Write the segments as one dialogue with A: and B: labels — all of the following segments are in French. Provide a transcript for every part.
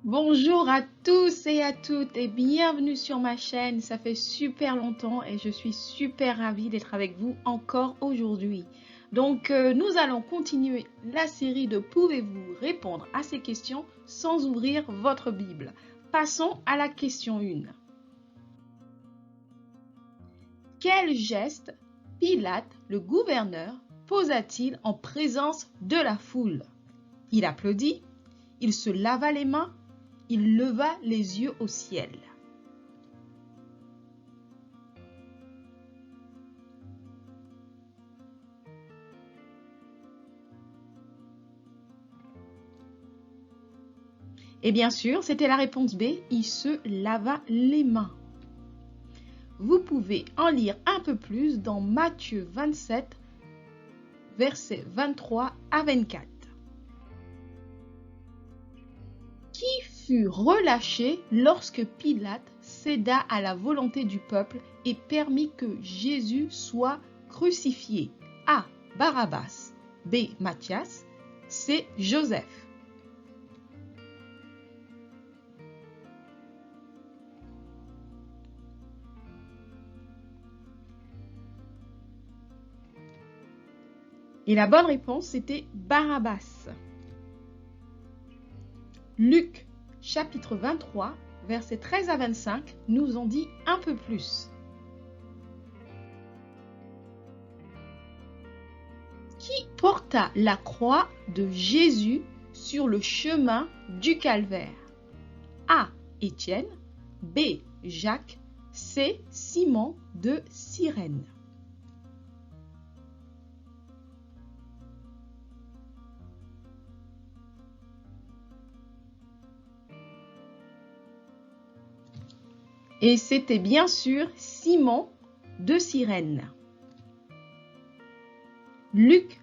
A: Bonjour à tous et à toutes et bienvenue sur ma chaîne. Ça fait super longtemps et je suis super ravie d'être avec vous encore aujourd'hui. Donc, nous allons continuer la série de Pouvez-vous répondre à ces questions sans ouvrir votre Bible. Passons à la question 1. Quel geste Pilate, le gouverneur, posa-t-il en présence de la foule? Il applaudit, il se lava les mains, il leva les yeux au ciel. Et bien sûr, c'était la réponse B, il se lava les mains. Vous pouvez en lire un peu plus dans Matthieu 27, versets 23 à 24. Qui fut relâché lorsque Pilate céda à la volonté du peuple et permit que Jésus soit crucifié? A. Barabbas. B. Matthias. C. Joseph. Et la bonne réponse, c'était Barabbas. Luc, chapitre 23, versets 13 à 25, nous en dit un peu plus. Qui porta la croix de Jésus sur le chemin du calvaire? A. Étienne. B. Jacques. C. Simon de Cyrène. Et c'était bien sûr Simon de Cyrène. Luc,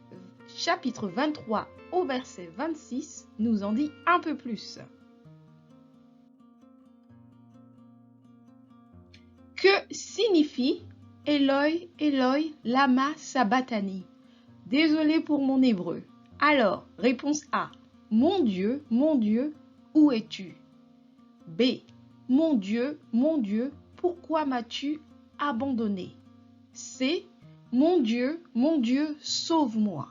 A: chapitre 23, au verset 26, nous en dit un peu plus. Que signifie Eloi, Eloi, lama sabachthani? Désolé pour mon hébreu. Alors, réponse A. Mon Dieu, où es-tu? B. Mon Dieu, pourquoi m'as-tu abandonné? C. Mon Dieu, sauve-moi.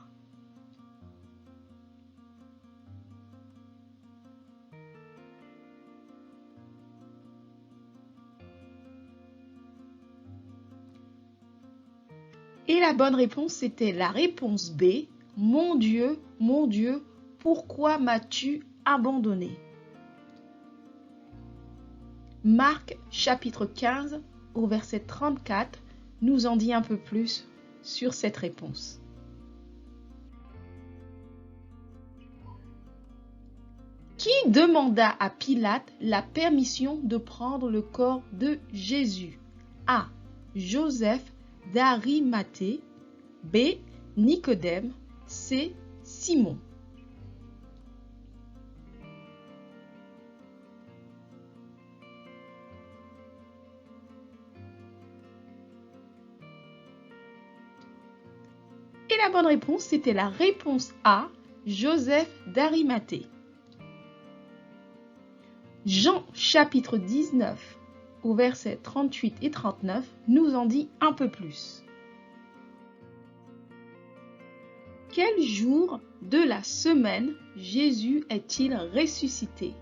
A: Et la bonne réponse, c'était la réponse B. Mon Dieu, pourquoi m'as-tu abandonné? Marc chapitre 15 au verset 34 nous en dit un peu plus sur cette réponse. Qui demanda à Pilate la permission de prendre le corps de Jésus? A. Joseph d'Arimathée. B. Nicodème. C. Simon. Et la bonne réponse, c'était la réponse A. Joseph d'Arimathée. Jean chapitre 19 au verset 38 et 39 nous en dit un peu plus. Quel jour de la semaine Jésus est-il ressuscité?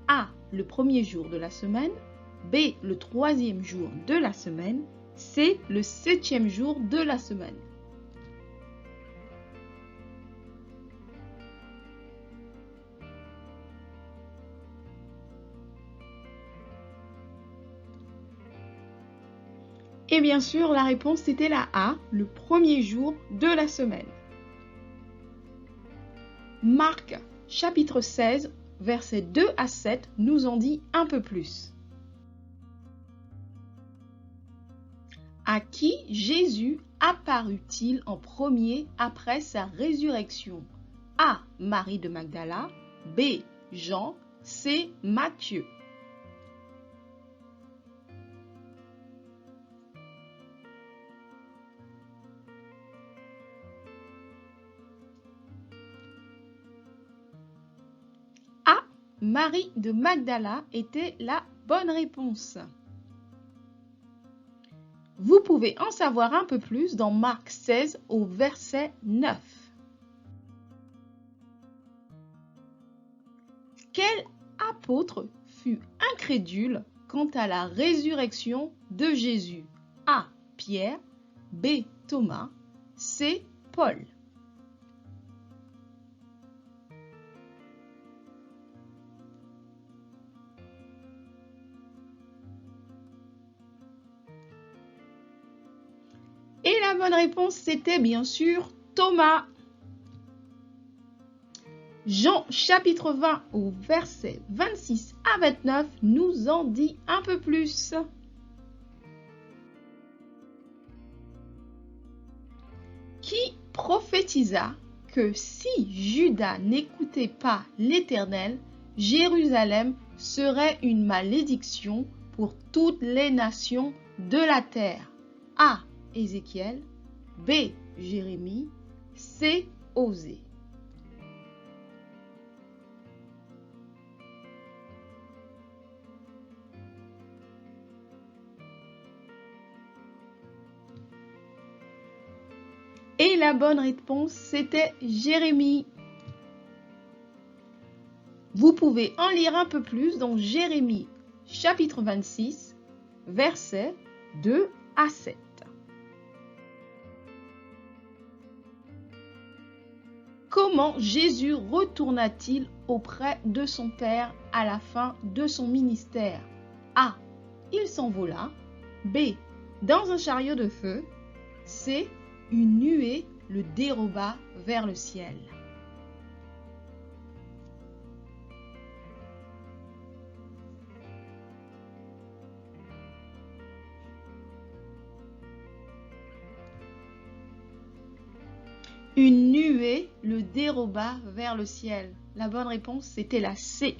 A: A. Le premier jour de la semaine. B. Le troisième jour de la semaine. C. Le septième jour de la semaine. Et bien sûr, la réponse était la A, le premier jour de la semaine. Marc, chapitre 16, versets 2 à 7, nous en dit un peu plus. À qui Jésus apparut-il en premier après sa résurrection? A. Marie de Magdala. B. Jean. C. Matthieu. Marie de Magdala était la bonne réponse. Vous pouvez en savoir un peu plus dans Marc 16 au verset 9. Quel apôtre fut incrédule quant à la résurrection de Jésus? A. Pierre, B. Thomas, C. Paul. Et la bonne réponse, c'était bien sûr Thomas. Jean chapitre 20 au verset 26 à 29 nous en dit un peu plus. Qui prophétisa que si Juda n'écoutait pas l'Éternel, Jérusalem serait une malédiction pour toutes les nations de la terre? A. Ézéchiel, B. Jérémie, C. Osée. Et la bonne réponse, c'était Jérémie. Vous pouvez en lire un peu plus dans Jérémie, chapitre 26, versets 2 à 7. Comment Jésus retourna-t-il auprès de son Père à la fin de son ministère? A. Il s'envola. B. Dans un chariot de feu. C. Une nuée le déroba vers le ciel. Une nuée le déroba vers le ciel. La bonne réponse, c'était la C.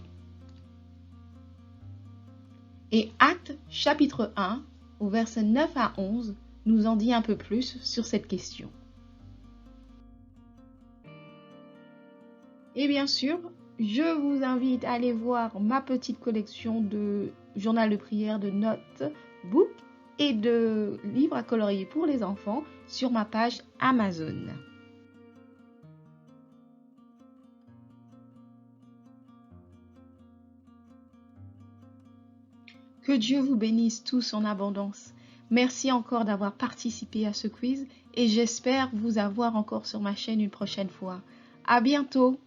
A: Et Actes chapitre 1, au verset 9 à 11, nous en dit un peu plus sur cette question. Et bien sûr, je vous invite à aller voir ma petite collection de journal de prière, de notes, book et de livres à colorier pour les enfants sur ma page Amazon. Que Dieu vous bénisse tous en abondance. Merci encore d'avoir participé à ce quiz et j'espère vous avoir encore sur ma chaîne une prochaine fois. À bientôt!